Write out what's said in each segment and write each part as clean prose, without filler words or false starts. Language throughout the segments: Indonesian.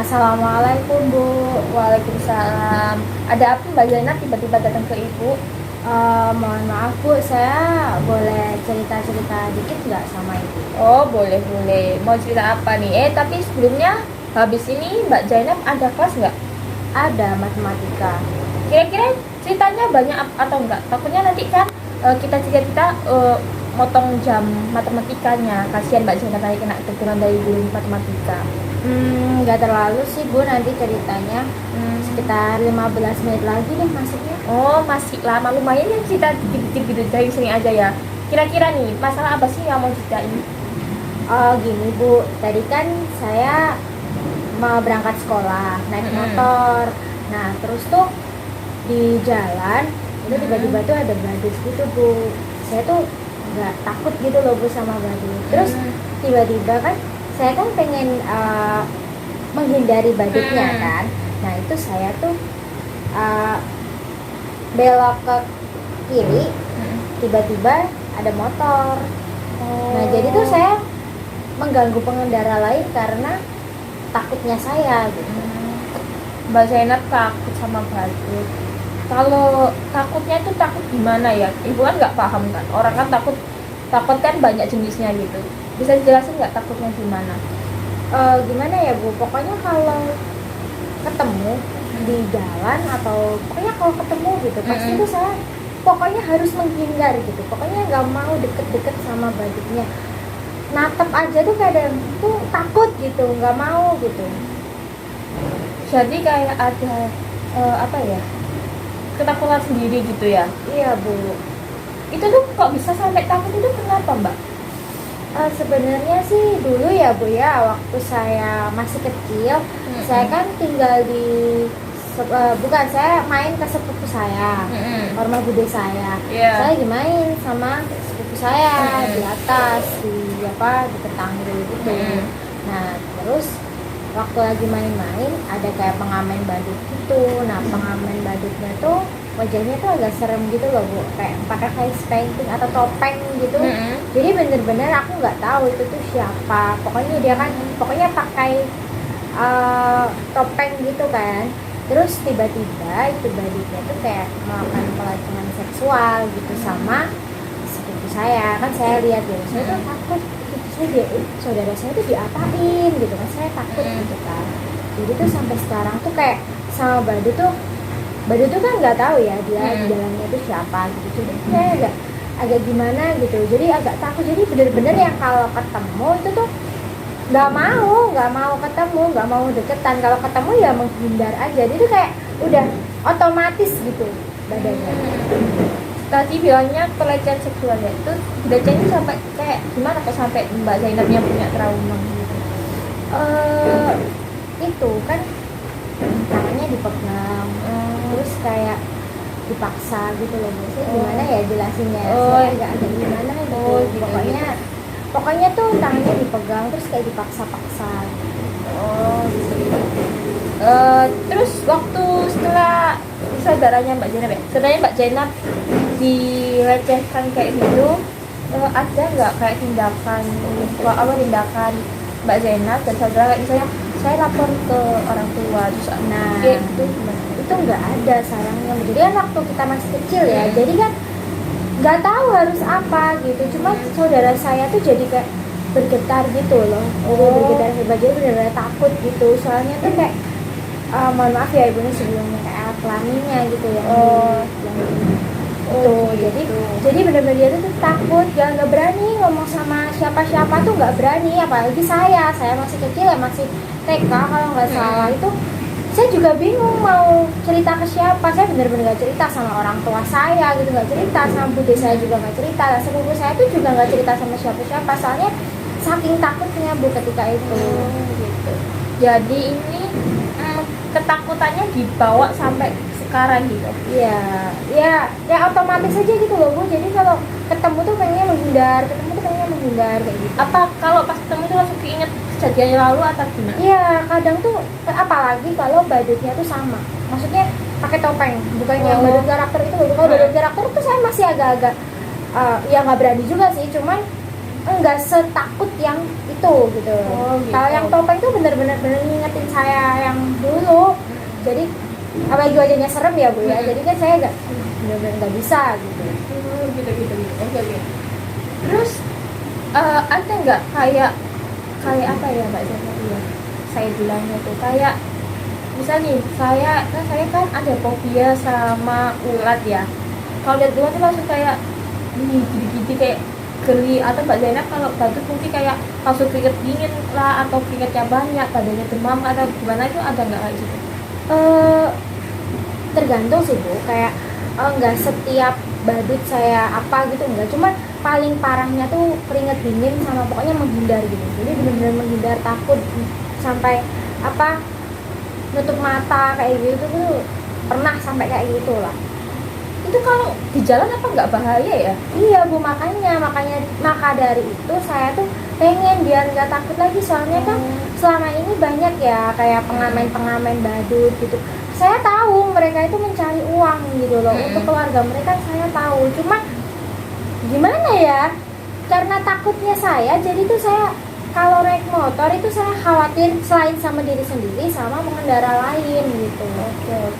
Assalamualaikum Bu. Waalaikumsalam. Ada apa Mbak Zainab tiba-tiba datang ke Ibu? Mohon maaf Bu, saya boleh cerita-cerita dikit nggak sama Ibu? Oh, boleh boleh. Mau cerita apa nih? Tapi sebelumnya habis ini Mbak Zainab ada kelas nggak? Ada matematika. Kira-kira ceritanya banyak atau enggak? Takutnya nanti kan kita cerita-cerita motong jam matematikanya. Kasihan Mbak Zainab nanti kena teguran dari guru matematika. Nggak terlalu sih Bu, nanti ceritanya sekitar 15 menit lagi deh masuknya. Oh, masih lama lumayan ya cerita dikit-dikit gitu dari sini aja ya. Kira-kira nih, masalah apa sih yang mau ceritain? Oh gini Bu, tadi kan saya mau berangkat sekolah naik motor. Nah terus tuh di jalan itu tiba-tiba tuh ada badut gitu Bu. Saya tuh nggak takut gitu loh Bu sama badut. Terus tiba-tiba kan saya kan pengen menghindari badutnya kan. Nah itu saya tuh belok ke kiri, tiba-tiba ada motor. Nah jadi tuh saya mengganggu pengendara lain karena takutnya saya gitu. Mbak Zainab takut sama badut. Kalau takutnya itu takut gimana ya? Ibu kan nggak paham kan. Orang kan takut kan banyak jenisnya gitu. Bisa dijelasin nggak takutnya gimana? Gimana ya Bu? Pokoknya kalau ketemu di jalan atau pokoknya kalau ketemu gitu pasti tuh saya pokoknya harus menghindar gitu. Pokoknya nggak mau deket-deket sama badutnya. Natep aja tuh kadang tuh takut gitu, nggak mau gitu. Jadi kayak ada apa ya? Ketakutan sendiri gitu ya. Iya Bu. Itu tuh kok bisa sampai takut itu kenapa Mbak? Sebenarnya sih dulu ya Bu ya, waktu saya masih kecil, saya kan tinggal di bukan, saya main ke sepupu saya, rumah bude saya. Saya lagi main sama sepupu saya di atas di tetangga gitu. Nah terus waktu lagi main-main ada kayak pengamen badut gitu. Nah pengamen badutnya tuh wajahnya tuh agak serem gitu loh Bu, kayak pakai face painting atau topeng gitu. Jadi bener-bener aku nggak tahu itu tuh siapa. Pokoknya dia kan pakai topeng gitu kan. Terus tiba-tiba itu badutnya tuh kayak melakukan pelecehan seksual gitu sama sepupu saya. Kan saya lihat ya, saya tuh takut. Saudara saya tuh diapain gitu kan, saya takut gitu kan. Jadi tuh sampai sekarang tuh kayak sama badut tuh kan nggak tahu ya dia di dalamnya itu siapa gitu. Jadi saya agak gimana gitu, jadi agak takut. Jadi bener-bener yang kalau ketemu itu tuh nggak mau ketemu, nggak mau deketan. Kalau ketemu ya menghindar aja. Jadi tuh kayak udah otomatis gitu badannya. Tadi bilangnya pelecehan seksual ya, itu pelecehannya sampai kayak gimana kok sampai Mbak Zainabnya punya trauma gitu? Itu kan tangannya dipegang, terus kayak dipaksa gitu loh Bu. Saya gimana ya jelasinnya? Saya agak gimana gitu. Pokoknya tuh tangannya dipegang terus kayak dipaksa-paksa. Terus waktu setelah saudaranya Mbak Zainab dilecehkan kayak gitu, ada nggak kayak tindakan Mbak Zainab dan saudara, kayak misalnya saya lapor ke orang tua terus gitu gimana? Itu nggak ada sayangnya. Jadi kan waktu kita masih kecil ya, jadi kan nggak tahu harus apa gitu. Cuma saudara saya tuh jadi kayak bergetar gitu loh. Bergetar hebat, jadi benar-benar takut gitu. Soalnya tuh kayak mohon maaf ya ibunya sebelumnya kayak alat kelaminnya gitu ya. Jadi benar-benar dia tuh takut, nggak berani ngomong sama siapa-siapa tuh, nggak berani. Apalagi saya masih kecil ya, masih TK kalau nggak salah. Itu saya juga bingung mau cerita ke siapa. Saya benar-benar nggak cerita sama orang tua saya gitu, nggak cerita sama bude saya juga nggak cerita. Sepupu saya tuh juga nggak cerita sama siapa-siapa, soalnya saking takutnya Bu ketika itu. Gitu. Jadi ini ketakutannya dibawa sampai sekarang gitu. Ya otomatis aja gitu loh Bu. Jadi kalau ketemu tuh pengennya menghindar kayak gitu. Apa kalau pas ketemu itu langsung keinget kejadian yang lalu atau gimana? Iya, kadang tuh apalagi kalau badutnya tuh sama. Maksudnya pakai topeng, bukan yang badut karakter itu. Kalau badut karakter tuh saya masih agak-agak ya nggak berani juga sih, cuman enggak setakut yang itu gitu. Oh, gitu. Kalau yang topeng itu bener-bener ngingetin saya yang dulu. Jadi apalagi wajahnya serem ya Bu ya. Jadi kan saya bener-bener nggak bisa gitu. Gitu. Oke. Terus ada nggak kayak apa ya Mbak Zena ya? Saya bilangnya tuh kayak misalnya saya kan ada fobia sama ulat ya. Kalau lihat ulat tuh langsung kayak gini kayak geli, atau Mbak Zainab kalau batuk mungkin kayak langsung keringet dingin lah, atau keringetnya banyak, badannya demam atau gimana, itu ada nggak kayak gitu? Tergantung sih Bu, kayak nggak setiap badut saya apa gitu enggak, cuma paling parahnya tuh keringet dingin sama pokoknya menghindar gitu. Jadi benar-benar menghindar, takut sampai apa nutup mata kayak gitu tuh pernah sampai kayak gitu lah. Itu kalau di jalan apa nggak bahaya ya? Iya Bu, maka dari itu saya tuh pengen biar nggak takut lagi, soalnya kan selama ini banyak ya kayak pengamen badut gitu. Saya tahu mereka itu mencari uang gitu loh untuk keluarga mereka, saya tahu. Cuma gimana ya? Karena takutnya saya, jadi tuh saya kalau naik motor itu saya khawatir selain sama diri sendiri sama pengendara lain gitu. Oke,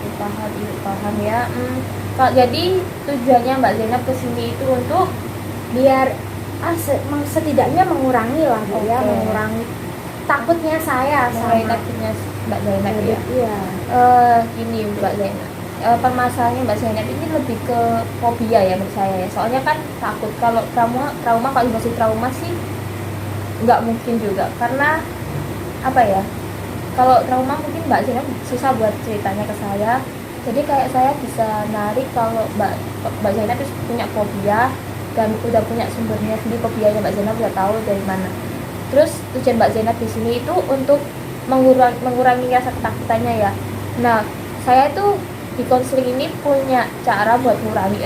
paham ya. Jadi tujuannya Mbak Zainab kesini itu untuk Biar setidaknya mengurangi lah Bu ya, mengurangi takutnya saya sama takutnya Mbak Zainab ya. Iya. Gini Mbak Zainab, permasalahannya Mbak Zainab ini lebih ke fobia ya menurut saya ya. Soalnya kan takut, kalau trauma kalau masih trauma sih nggak mungkin juga, karena apa ya, kalau trauma mungkin Mbak Zainab susah buat ceritanya ke saya. Jadi kayak saya bisa narik kalau Mbak Zainab itu punya fobia dan udah punya sumbernya sendiri, fobianya Mbak Zainab udah tahu dari mana. Terus tujuan Mbak Zainab di sini itu untuk mengurangi rasa ketakutannya ya. Nah, saya tuh di konseling ini punya cara buat mengurangi,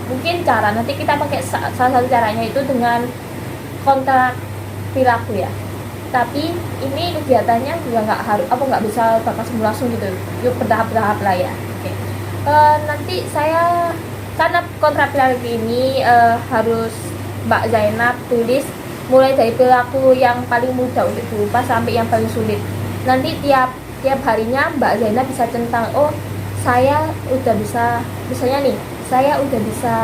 mungkin cara nanti kita pakai salah satu caranya itu dengan kontrak perilaku ya. Tapi ini kegiatannya juga nggak bisa bakal semua langsung gitu, yuk bertahap-tahap lah ya. Oke. Nanti saya, karena kontrak perilaku ini harus Mbak Zainab tulis mulai dari perilaku yang paling mudah untuk diubah sampai yang paling sulit. Nanti tiap harinya Mbak Zainab bisa centang, oh saya udah bisa, misalnya nih saya udah bisa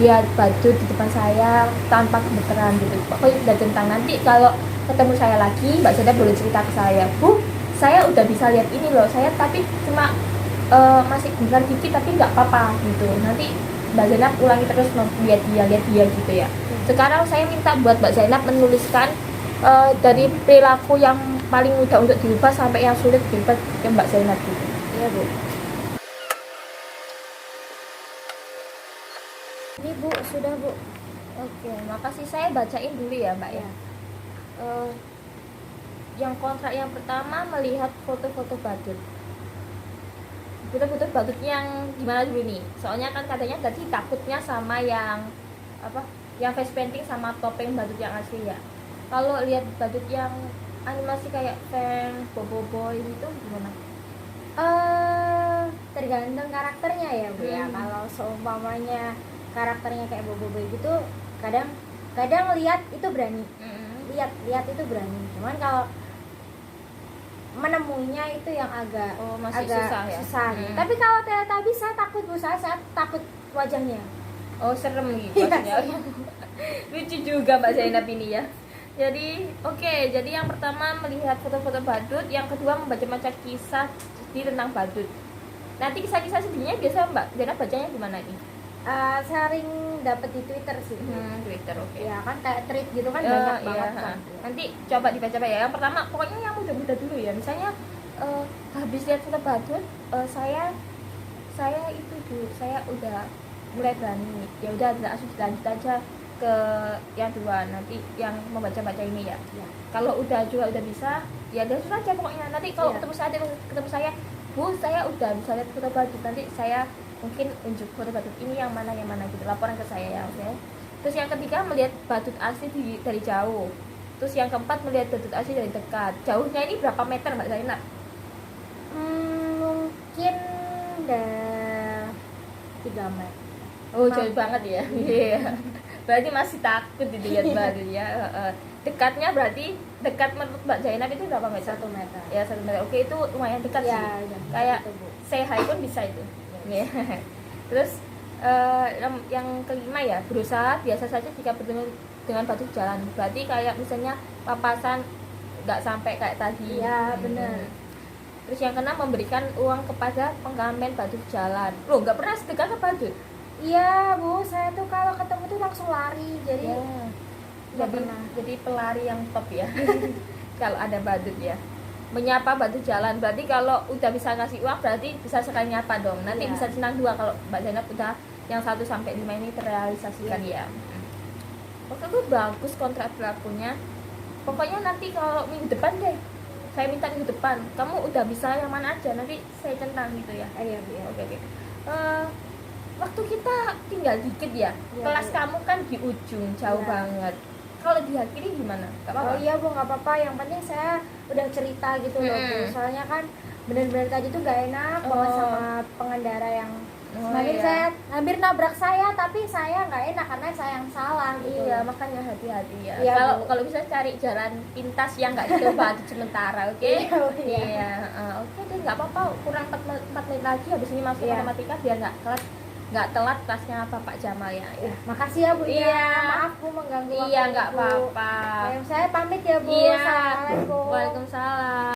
lihat badut di depan saya tanpa gemeteran gitu. Pokoknya udah centang. Nanti kalau ketemu saya lagi Mbak Zainab boleh cerita ke saya, Bu saya udah bisa lihat ini loh, saya tapi cuma masih gemeteran dikit tapi nggak apa-apa gitu. Nanti Mbak Zainab ulangi terus lihat dia gitu ya. Sekarang saya minta buat Mbak Zainab menuliskan dari perilaku yang paling mudah untuk diubah sampai yang sulit diubah ke Mbak Zainab gitu. Iya Bu. Ini Bu, sudah Bu. Oke, makasih. Saya bacain dulu ya Mbak ya. Yang kontrak yang pertama, melihat foto-foto badut. Foto-foto badut yang gimana dulu nih? Soalnya kan katanya tadi takutnya sama yang apa? Yang face painting sama topeng badut yang asli ya. Kalau lihat badut yang animasi kayak Feng, Bobo Boy itu gimana? Tergantung karakternya ya Bu ya. Kalau seumpamanya karakternya kayak Bobo Boy gitu, kadang lihat itu berani. Lihat itu berani. Cuman kalau menemuinya itu yang agak susah ya. Gitu. Tapi kalau Teletubbies saya takut Bu, saya takut wajahnya. Oh serem gitu maksudnya. Lucu juga Mbak Zainab ini ya. Jadi jadi yang pertama melihat foto-foto badut, yang kedua membaca kisah tentang badut. Nanti kisah-kisah sedihnya biasa Mbak Zainab bacanya gimana nih? Sering dapat di Twitter sih. Twitter, oke. Ya kan kayak tweet gitu kan banyak banget kan. Nanti coba dibaca ya. Yang pertama pokoknya yang mudah-mudah dulu ya. Misalnya habis lihat foto badut, saya itu dulu saya udah mulai berani. Ya udah langsung lanjut aja ke yang dua, nanti yang membaca ini ya. Kalau udah bisa, ya langsung aja pokoknya. Nanti kalau ketemu saya, Bu, saya udah bisa lihat foto badut, nanti saya mungkin unjuk foto badut ini yang mana gitu, laporan ke saya ya, oke. Terus yang ketiga melihat badut asli dari jauh. Terus yang keempat melihat badut asli dari dekat. Jauhnya ini berapa meter Mbak Zainab? Mungkin 3 meter. Oh jauh banget ya. Iya. Berarti masih takut itu lihat badut ya. Dekatnya berarti dekat menurut Mbak Zainab itu berapa meter? 1 meter. Ya 1 meter. Oke itu lumayan dekat sih. Ya, udah. Kayak Gitu, Bu. say hi pun bisa itu. Ya. Terus yang kelima ya, berusaha biasa saja jika bertemu dengan batu jalan. Berarti kayak misalnya papasan nggak sampai kayak tadi. Iya, benar. Terus yang keenam, memberikan uang kepada pengamen batu jalan. Loh, nggak pernah sedekah ke badut? Iya, Bu, saya tuh kalau ketemu tuh langsung lari. Jadi Ya. nggak Jadi pernah. jadi pelari yang top ya. Kalau ada badut ya. Menyapa batu jalan. Berarti kalau udah bisa ngasih uang berarti bisa sekali nyapa dong. Nanti Iya. bisa senang dua kalau Mbak Zainab udah yang 1 sampai 5 ini terrealisasikan ya. Oke, itu bagus kontrak berlakunya. Pokoknya nanti kalau minggu depan deh, saya minta minggu depan. Kamu udah bisa yang mana aja, nanti saya centang gitu ya. Iya, Bu, ya. Oke. Waktu kita tinggal dikit ya. Iya, Kelas Bu. kamu kan di ujung, jauh Iya. banget. Kalau diakhiri gimana? Gak apa-apa? Oh iya, Bu, nggak apa-apa. Yang penting saya udah cerita gitu loh, Bu. Soalnya kan benar-benar tadi tuh gak enak banget Oh. sama pengendara yang Oh, semakin iya. saya hampir nabrak saya, tapi saya nggak enak karena saya yang salah gitu. Iya, makanya hati-hati ya. Iya, Kalau Bu. kalau bisa cari jalan pintas yang nggak dicoba sementara, oke? Iya, Bu, iya. Iya, oke deh, nggak apa-apa. Kurang 4 menit lagi habis ini masuk Iya. matematika biar nggak telat kelasnya Bapak Jamal ya. Ya, makasih ya, Bu. Iya. Ya. Maaf, Bu, mengganggu Iya, waktunya, nggak Bu. apa-apa. Saya pamit ya, Bu. Iya. Assalamualaikum. Waalaikumsalam.